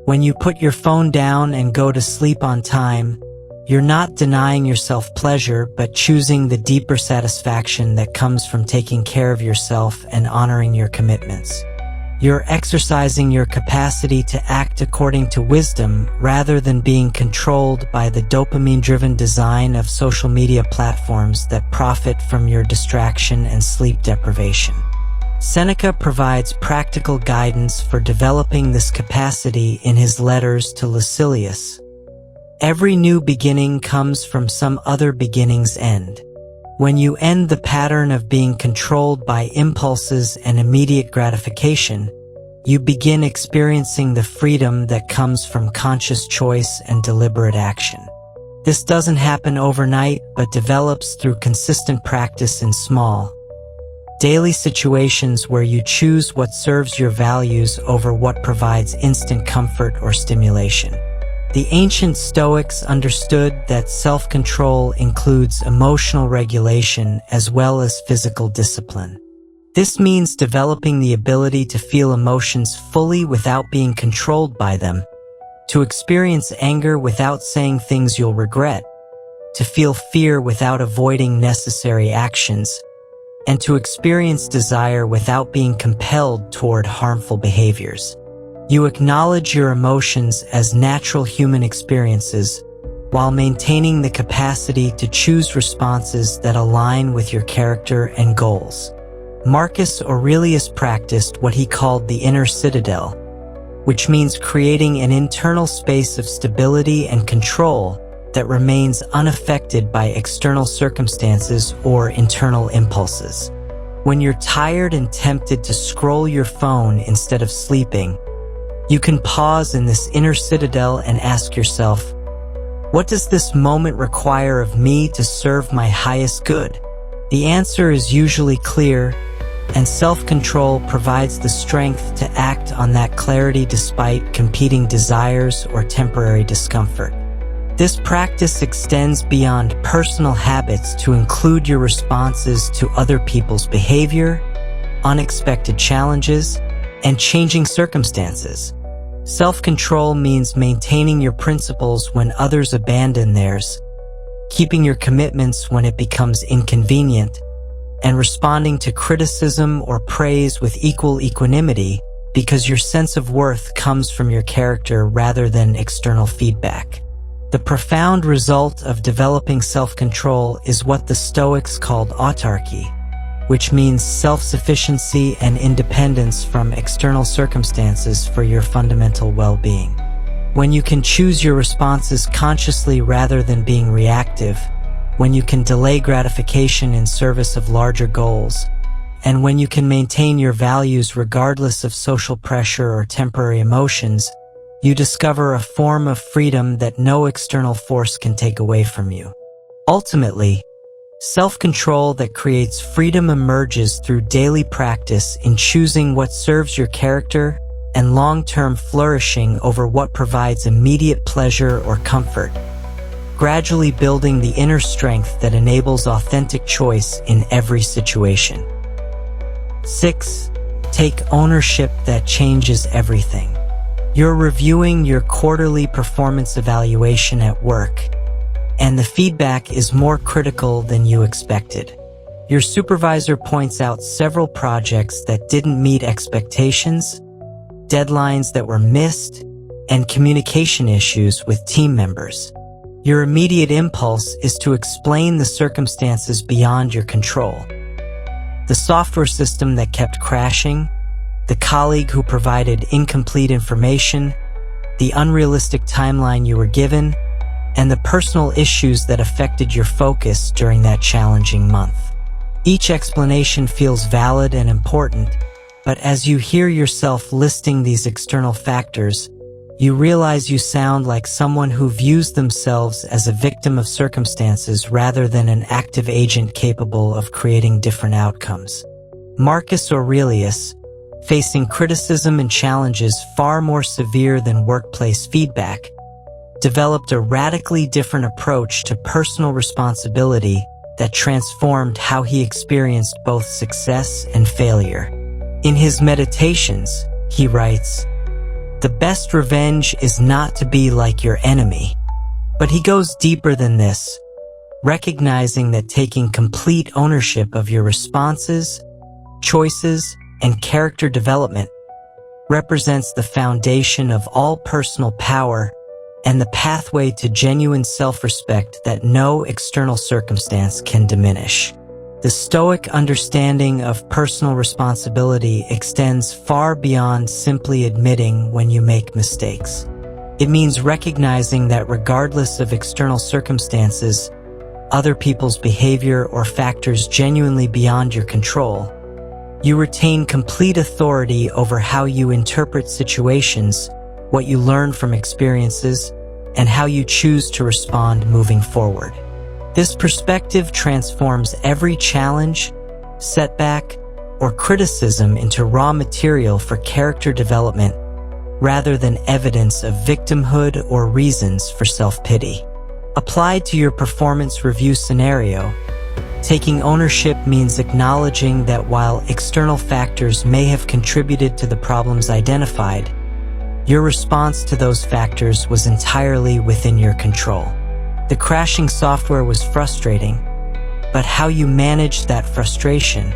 When you put your phone down and go to sleep on time, you're not denying yourself pleasure, but choosing the deeper satisfaction that comes from taking care of yourself and honoring your commitments. You're exercising your capacity to act according to wisdom rather than being controlled by the dopamine-driven design of social media platforms that profit from your distraction and sleep deprivation. Seneca provides practical guidance for developing this capacity in his letters to Lucilius. Every new beginning comes from some other beginning's end. When you end the pattern of being controlled by impulses and immediate gratification, you begin experiencing the freedom that comes from conscious choice and deliberate action. This doesn't happen overnight, but develops through consistent practice in small, daily situations where you choose what serves your values over what provides instant comfort or stimulation. The ancient Stoics understood that self-control includes emotional regulation as well as physical discipline. This means developing the ability to feel emotions fully without being controlled by them, to experience anger without saying things you'll regret, to feel fear without avoiding necessary actions, and to experience desire without being compelled toward harmful behaviors. You acknowledge your emotions as natural human experiences while maintaining the capacity to choose responses that align with your character and goals. Marcus Aurelius practiced what he called the inner citadel, which means creating an internal space of stability and control that remains unaffected by external circumstances or internal impulses. When you're tired and tempted to scroll your phone instead of sleeping, you can pause in this inner citadel and ask yourself, what does this moment require of me to serve my highest good? The answer is usually clear, and self-control provides the strength to act on that clarity despite competing desires or temporary discomfort. This practice extends beyond personal habits to include your responses to other people's behavior, unexpected challenges, and changing circumstances. Self-control means maintaining your principles when others abandon theirs, keeping your commitments when it becomes inconvenient, and responding to criticism or praise with equal equanimity because your sense of worth comes from your character rather than external feedback. The profound result of developing self-control is what the Stoics called autarky, which means self-sufficiency and independence from external circumstances for your fundamental well-being. When you can choose your responses consciously rather than being reactive, when you can delay gratification in service of larger goals, and when you can maintain your values regardless of social pressure or temporary emotions, you discover a form of freedom that no external force can take away from you. Ultimately, self-control that creates freedom emerges through daily practice in choosing what serves your character and long-term flourishing over what provides immediate pleasure or comfort, gradually building the inner strength that enables authentic choice in every situation. 6. Take ownership that changes everything. You're reviewing your quarterly performance evaluation at work, and the feedback is more critical than you expected. Your supervisor points out several projects that didn't meet expectations, deadlines that were missed, and communication issues with team members. Your immediate impulse is to explain the circumstances beyond your control. The software system that kept crashing, the colleague who provided incomplete information, the unrealistic timeline you were given, and the personal issues that affected your focus during that challenging month. Each explanation feels valid and important, but as you hear yourself listing these external factors, you realize you sound like someone who views themselves as a victim of circumstances rather than an active agent capable of creating different outcomes. Marcus Aurelius, facing criticism and challenges far more severe than workplace feedback, developed a radically different approach to personal responsibility that transformed how he experienced both success and failure. In his Meditations, he writes, "The best revenge is not to be like your enemy." But he goes deeper than this, recognizing that taking complete ownership of your responses, choices, and character development represents the foundation of all personal power and the pathway to genuine self-respect that no external circumstance can diminish. The Stoic understanding of personal responsibility extends far beyond simply admitting when you make mistakes. It means recognizing that regardless of external circumstances, other people's behavior, or factors genuinely beyond your control, you retain complete authority over how you interpret situations, what you learn from experiences, and how you choose to respond moving forward. This perspective transforms every challenge, setback, or criticism into raw material for character development rather than evidence of victimhood or reasons for self-pity. Applied to your performance review scenario, taking ownership means acknowledging that while external factors may have contributed to the problems identified, your response to those factors was entirely within your control. The crashing software was frustrating, but how you managed that frustration,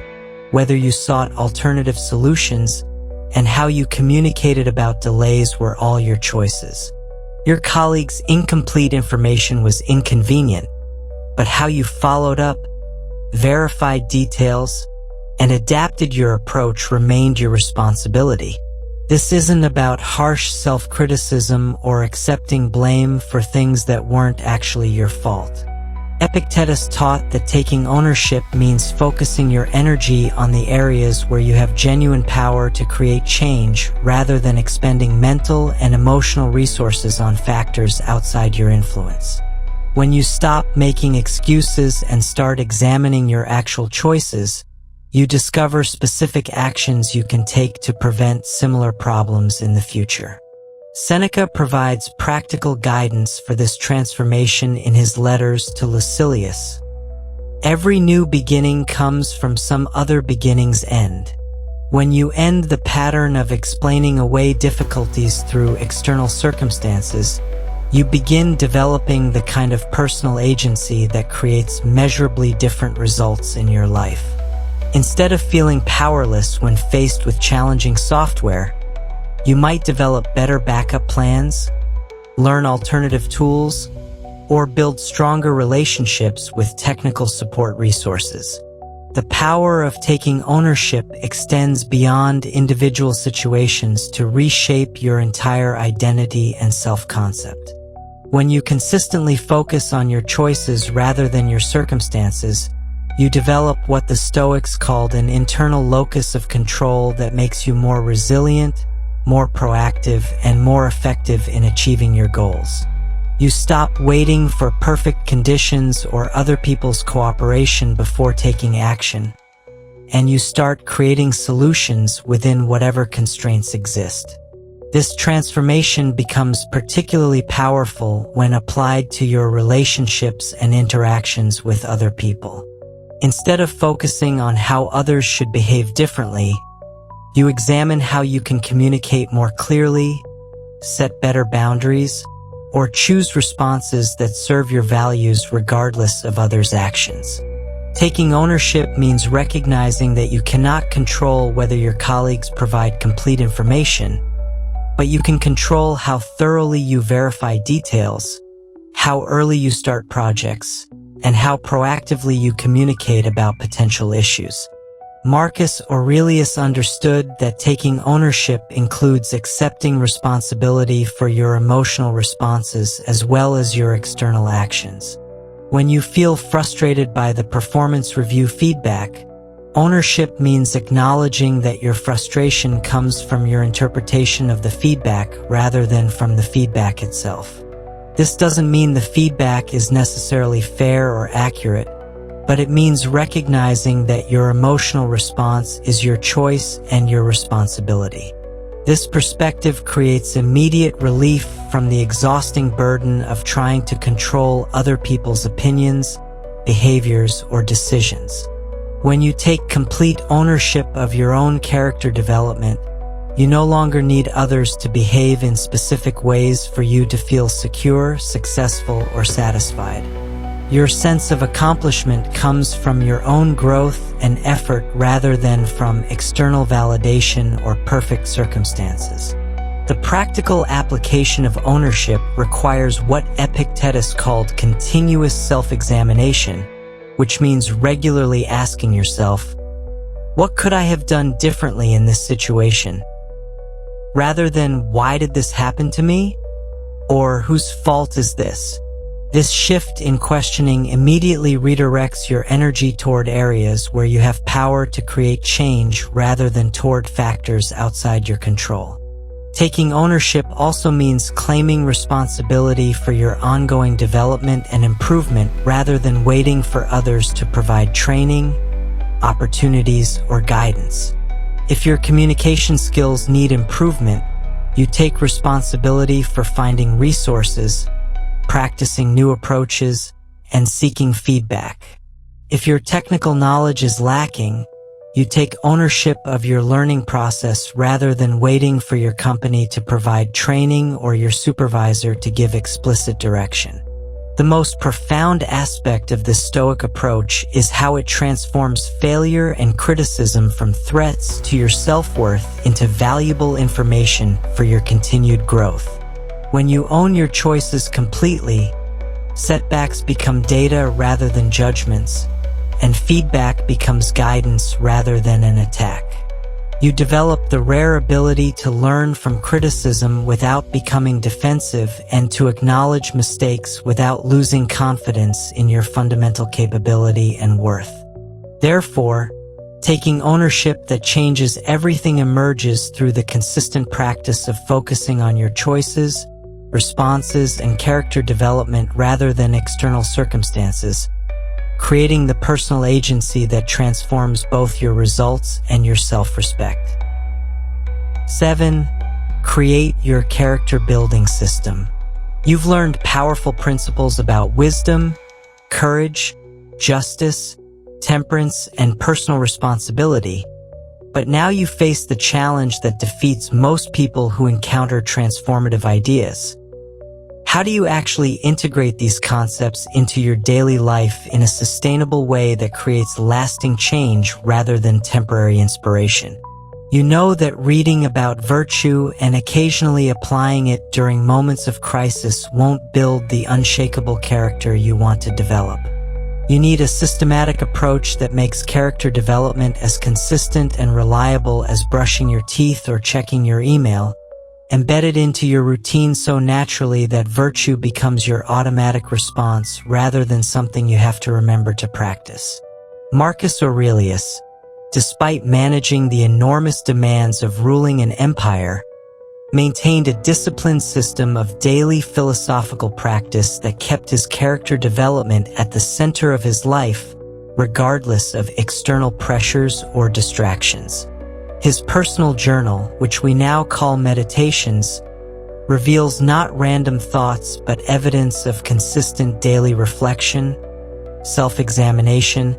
whether you sought alternative solutions, and how you communicated about delays were all your choices. Your colleague's incomplete information was inconvenient, but how you followed up, verified details, and adapted your approach remained your responsibility. This isn't about harsh self-criticism or accepting blame for things that weren't actually your fault. Epictetus taught that taking ownership means focusing your energy on the areas where you have genuine power to create change rather than expending mental and emotional resources on factors outside your influence. When you stop making excuses and start examining your actual choices, you discover specific actions you can take to prevent similar problems in the future. Seneca provides practical guidance for this transformation in his letters to Lucilius. Every new beginning comes from some other beginning's end. When you end the pattern of explaining away difficulties through external circumstances, You begin developing the kind of personal agency that creates measurably different results in your life. Instead of feeling powerless when faced with challenging software, you might develop better backup plans, learn alternative tools, or build stronger relationships with technical support resources. The power of taking ownership extends beyond individual situations to reshape your entire identity and self-concept. When you consistently focus on your choices rather than your circumstances, you develop what the Stoics called an internal locus of control that makes you more resilient, more proactive, and more effective in achieving your goals. You stop waiting for perfect conditions or other people's cooperation before taking action, and you start creating solutions within whatever constraints exist. This transformation becomes particularly powerful when applied to your relationships and interactions with other people. Instead of focusing on how others should behave differently, you examine how you can communicate more clearly, set better boundaries, or choose responses that serve your values regardless of others' actions. Taking ownership means recognizing that you cannot control whether your colleagues provide complete information, but you can control how thoroughly you verify details, how early you start projects, and how proactively you communicate about potential issues. Marcus Aurelius understood that taking ownership includes accepting responsibility for your emotional responses as well as your external actions. When you feel frustrated by the performance review feedback, ownership means acknowledging that your frustration comes from your interpretation of the feedback rather than from the feedback itself. This doesn't mean the feedback is necessarily fair or accurate, but it means recognizing that your emotional response is your choice and your responsibility. This perspective creates immediate relief from the exhausting burden of trying to control other people's opinions, behaviors, or decisions. When you take complete ownership of your own character development, you no longer need others to behave in specific ways for you to feel secure, successful, or satisfied. Your sense of accomplishment comes from your own growth and effort rather than from external validation or perfect circumstances. The practical application of ownership requires what Epictetus called continuous self-examination, which means regularly asking yourself, what could I have done differently in this situation? Rather than, why did this happen to me? Or, whose fault is this? This shift in questioning immediately redirects your energy toward areas where you have power to create change rather than toward factors outside your control. Taking ownership also means claiming responsibility for your ongoing development and improvement rather than waiting for others to provide training, opportunities, or guidance. If your communication skills need improvement, you take responsibility for finding resources, practicing new approaches, and seeking feedback. If your technical knowledge is lacking, you take ownership of your learning process rather than waiting for your company to provide training or your supervisor to give explicit direction. The most profound aspect of this Stoic approach is how it transforms failure and criticism from threats to your self-worth into valuable information for your continued growth. When you own your choices completely, setbacks become data rather than judgments, and feedback becomes guidance rather than an attack. You develop the rare ability to learn from criticism without becoming defensive and to acknowledge mistakes without losing confidence in your fundamental capability and worth. Therefore, taking ownership that changes everything emerges through the consistent practice of focusing on your choices, responses, and character development rather than external circumstances, creating the personal agency that transforms both your results and your self-respect. 7. Create your character building system. You've learned powerful principles about wisdom, courage, justice, temperance, and personal responsibility, but now you face the challenge that defeats most people who encounter transformative ideas. How do you actually integrate these concepts into your daily life in a sustainable way that creates lasting change rather than temporary inspiration? You know that reading about virtue and occasionally applying it during moments of crisis won't build the unshakable character you want to develop. You need a systematic approach that makes character development as consistent and reliable as brushing your teeth or checking your email, embedded into your routine so naturally that virtue becomes your automatic response rather than something you have to remember to practice. Marcus Aurelius, despite managing the enormous demands of ruling an empire, maintained a disciplined system of daily philosophical practice that kept his character development at the center of his life, regardless of external pressures or distractions. His personal journal, which we now call Meditations, reveals not random thoughts but evidence of consistent daily reflection, self-examination,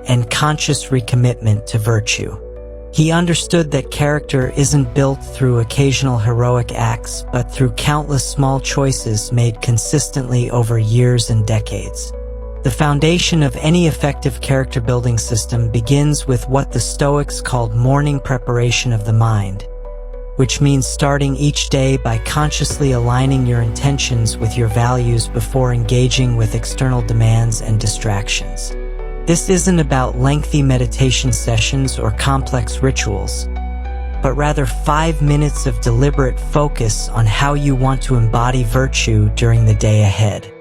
and conscious recommitment to virtue. He understood that character isn't built through occasional heroic acts but through countless small choices made consistently over years and decades. The foundation of any effective character-building system begins with what the Stoics called morning preparation of the mind, which means starting each day by consciously aligning your intentions with your values before engaging with external demands and distractions. This isn't about lengthy meditation sessions or complex rituals, but rather 5 minutes of deliberate focus on how you want to embody virtue during the day ahead.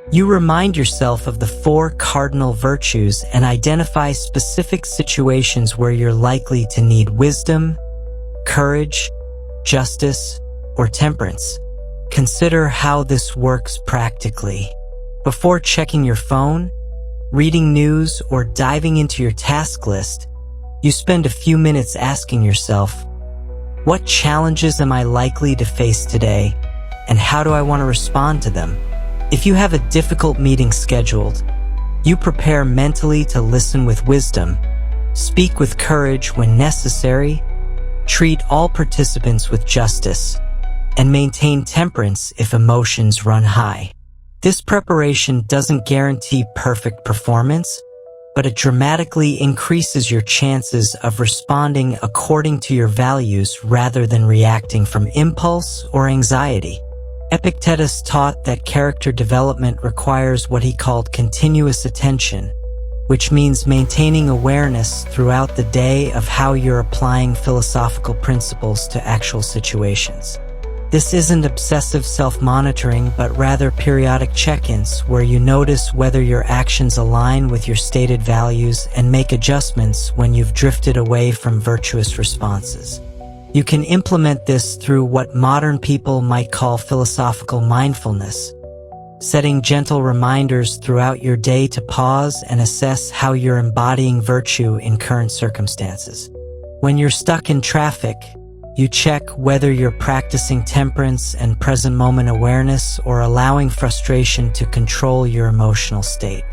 You remind yourself of the 4 cardinal virtues and identify specific situations where you're likely to need wisdom, courage, justice, or temperance. Consider how this works practically. Before checking your phone, reading news, or diving into your task list, you spend a few minutes asking yourself, what challenges am I likely to face today, and how do I want to respond to them? If you have a difficult meeting scheduled, you prepare mentally to listen with wisdom, speak with courage when necessary, treat all participants with justice, and maintain temperance if emotions run high. This preparation doesn't guarantee perfect performance, but it dramatically increases your chances of responding according to your values rather than reacting from impulse or anxiety. Epictetus taught that character development requires what he called continuous attention, which means maintaining awareness throughout the day of how you're applying philosophical principles to actual situations. This isn't obsessive self-monitoring, but rather periodic check-ins where you notice whether your actions align with your stated values and make adjustments when you've drifted away from virtuous responses. You can implement this through what modern people might call philosophical mindfulness, setting gentle reminders throughout your day to pause and assess how you're embodying virtue in current circumstances. When you're stuck in traffic, you check whether you're practicing temperance and present moment awareness or allowing frustration to control your emotional state.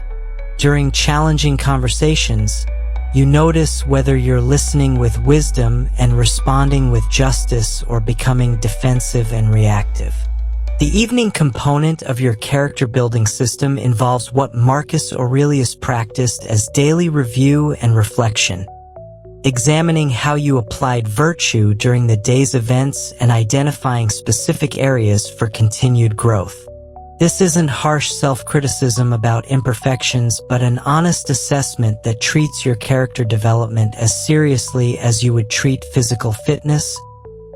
During challenging conversations, you notice whether you're listening with wisdom and responding with justice or becoming defensive and reactive. The evening component of your character-building system involves what Marcus Aurelius practiced as daily review and reflection, examining how you applied virtue during the day's events and identifying specific areas for continued growth. This isn't harsh self-criticism about imperfections, but an honest assessment that treats your character development as seriously as you would treat physical fitness,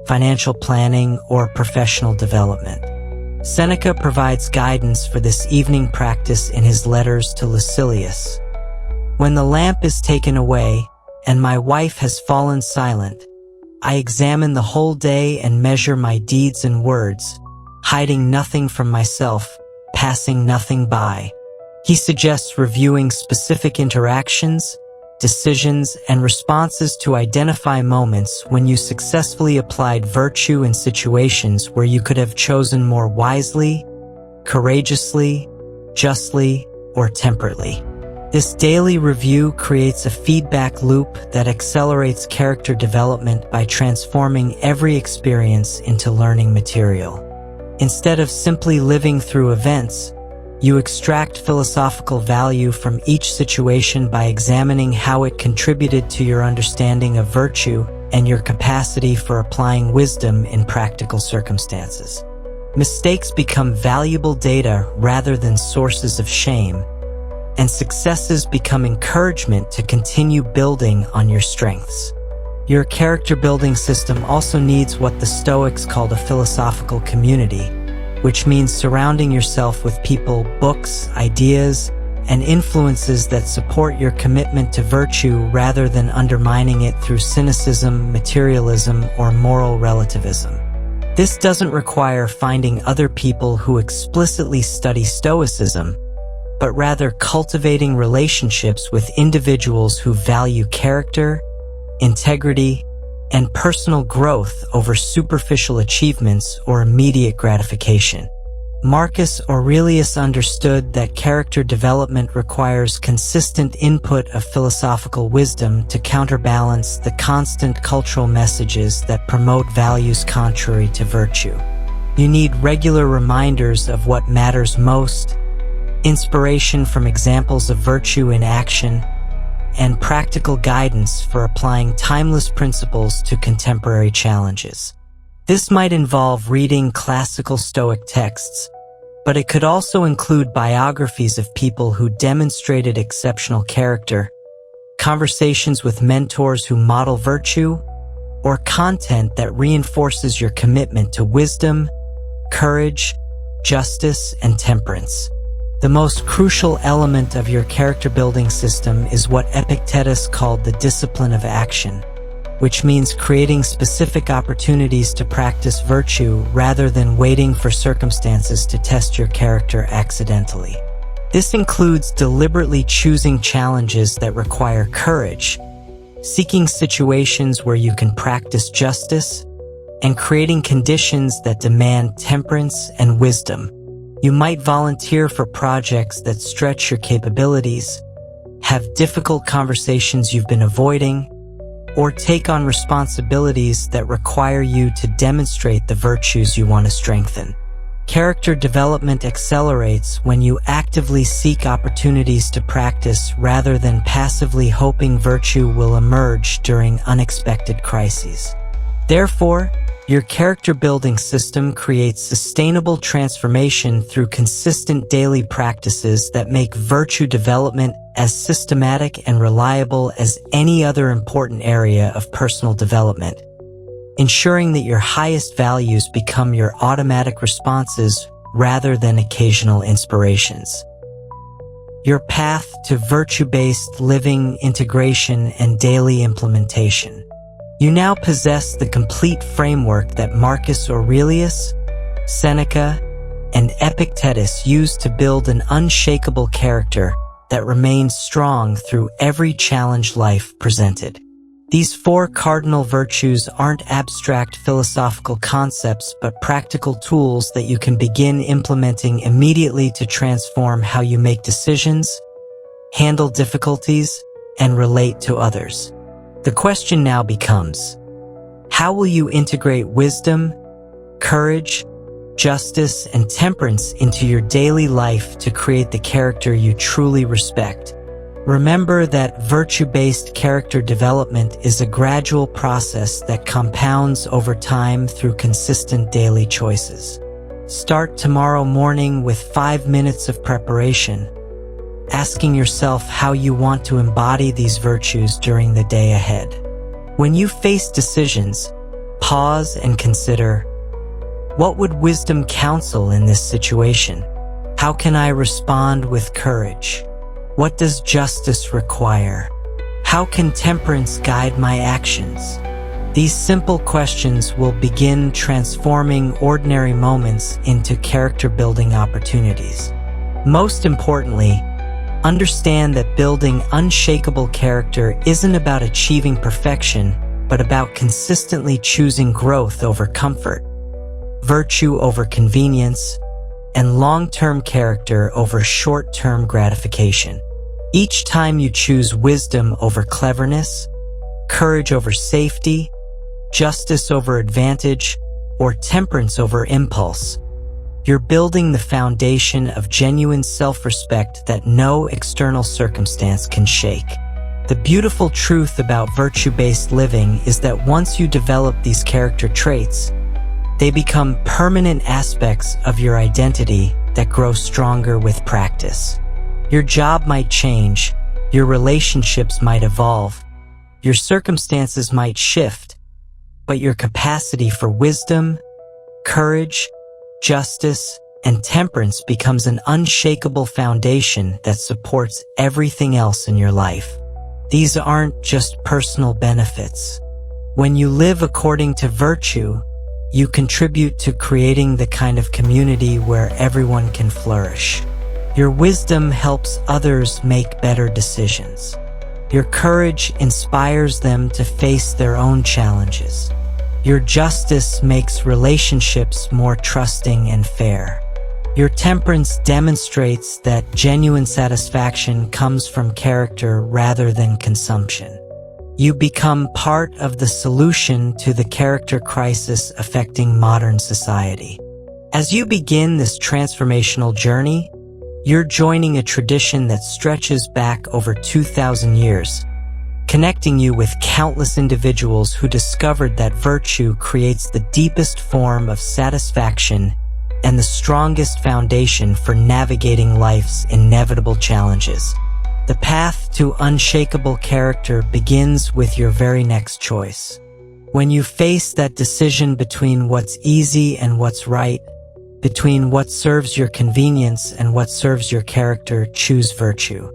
financial planning, or professional development. Seneca provides guidance for this evening practice in his letters to Lucilius. When the lamp is taken away, and my wife has fallen silent, I examine the whole day and measure my deeds and words, hiding nothing from myself, passing nothing by. He suggests reviewing specific interactions, decisions, and responses to identify moments when you successfully applied virtue in situations where you could have chosen more wisely, courageously, justly, or temperately. This daily review creates a feedback loop that accelerates character development by transforming every experience into learning material. Instead of simply living through events, you extract philosophical value from each situation by examining how it contributed to your understanding of virtue and your capacity for applying wisdom in practical circumstances. Mistakes become valuable data rather than sources of shame, and successes become encouragement to continue building on your strengths. Your character-building system also needs what the Stoics called a philosophical community, which means surrounding yourself with people, books, ideas, and influences that support your commitment to virtue rather than undermining it through cynicism, materialism, or moral relativism. This doesn't require finding other people who explicitly study Stoicism, but rather cultivating relationships with individuals who value character, integrity, and personal growth over superficial achievements or immediate gratification. Marcus Aurelius understood that character development requires consistent input of philosophical wisdom to counterbalance the constant cultural messages that promote values contrary to virtue. You need regular reminders of what matters most, inspiration from examples of virtue in action, and practical guidance for applying timeless principles to contemporary challenges. This might involve reading classical Stoic texts, but it could also include biographies of people who demonstrated exceptional character, conversations with mentors who model virtue, or content that reinforces your commitment to wisdom, courage, justice, and temperance. The most crucial element of your character-building system is what Epictetus called the discipline of action, which means creating specific opportunities to practice virtue rather than waiting for circumstances to test your character accidentally. This includes deliberately choosing challenges that require courage, seeking situations where you can practice justice, and creating conditions that demand temperance and wisdom. You might volunteer for projects that stretch your capabilities, have difficult conversations you've been avoiding, or take on responsibilities that require you to demonstrate the virtues you want to strengthen. Character development accelerates when you actively seek opportunities to practice rather than passively hoping virtue will emerge during unexpected crises. Therefore, your character-building system creates sustainable transformation through consistent daily practices that make virtue development as systematic and reliable as any other important area of personal development, ensuring that your highest values become your automatic responses rather than occasional inspirations. Your path to virtue-based living, integration, and daily implementation. You now possess the complete framework that Marcus Aurelius, Seneca, and Epictetus used to build an unshakable character that remains strong through every challenge life presented. These four cardinal virtues aren't abstract philosophical concepts but practical tools that you can begin implementing immediately to transform how you make decisions, handle difficulties, and relate to others. The question now becomes, how will you integrate wisdom, courage, justice, and temperance into your daily life to create the character you truly respect? Remember that virtue-based character development is a gradual process that compounds over time through consistent daily choices. Start tomorrow morning with 5 minutes of preparation, asking yourself how you want to embody these virtues during the day ahead. When you face decisions, pause and consider, what would wisdom counsel in this situation? How can I respond with courage? What does justice require? How can temperance guide my actions? These simple questions will begin transforming ordinary moments into character-building opportunities. Most importantly, understand that building unshakable character isn't about achieving perfection, but about consistently choosing growth over comfort, virtue over convenience, and long-term character over short-term gratification. Each time you choose wisdom over cleverness, courage over safety, justice over advantage, or temperance over impulse, You're building the foundation of genuine self-respect that no external circumstance can shake. The beautiful truth about virtue-based living is that once you develop these character traits, they become permanent aspects of your identity that grow stronger with practice. Your job might change, your relationships might evolve, your circumstances might shift, but your capacity for wisdom, courage, justice, and temperance becomes an unshakable foundation that supports everything else in your life. These aren't just personal benefits. When you live according to virtue, you contribute to creating the kind of community where everyone can flourish. Your wisdom helps others make better decisions. Your courage inspires them to face their own challenges. Your justice makes relationships more trusting and fair. Your temperance demonstrates that genuine satisfaction comes from character rather than consumption. You become part of the solution to the character crisis affecting modern society. As you begin this transformational journey, you're joining a tradition that stretches back over 2,000 years, connecting you with countless individuals who discovered that virtue creates the deepest form of satisfaction and the strongest foundation for navigating life's inevitable challenges. The path to unshakable character begins with your very next choice. When you face that decision between what's easy and what's right, between what serves your convenience and what serves your character, choose virtue.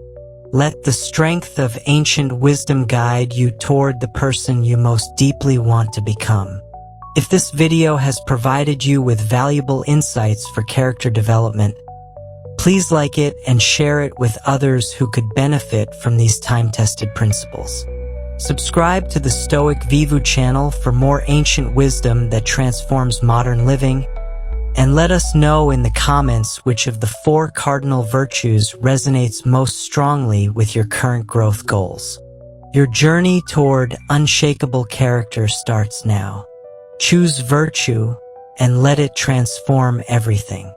Let the strength of ancient wisdom guide you toward the person you most deeply want to become. If this video has provided you with valuable insights for character development, please like it and share it with others who could benefit from these time-tested principles. Subscribe to the Stoic Vivu channel for more ancient wisdom that transforms modern living, and let us know in the comments which of the 4 cardinal virtues resonates most strongly with your current growth goals. Your journey toward unshakable character starts now. Choose virtue and let it transform everything.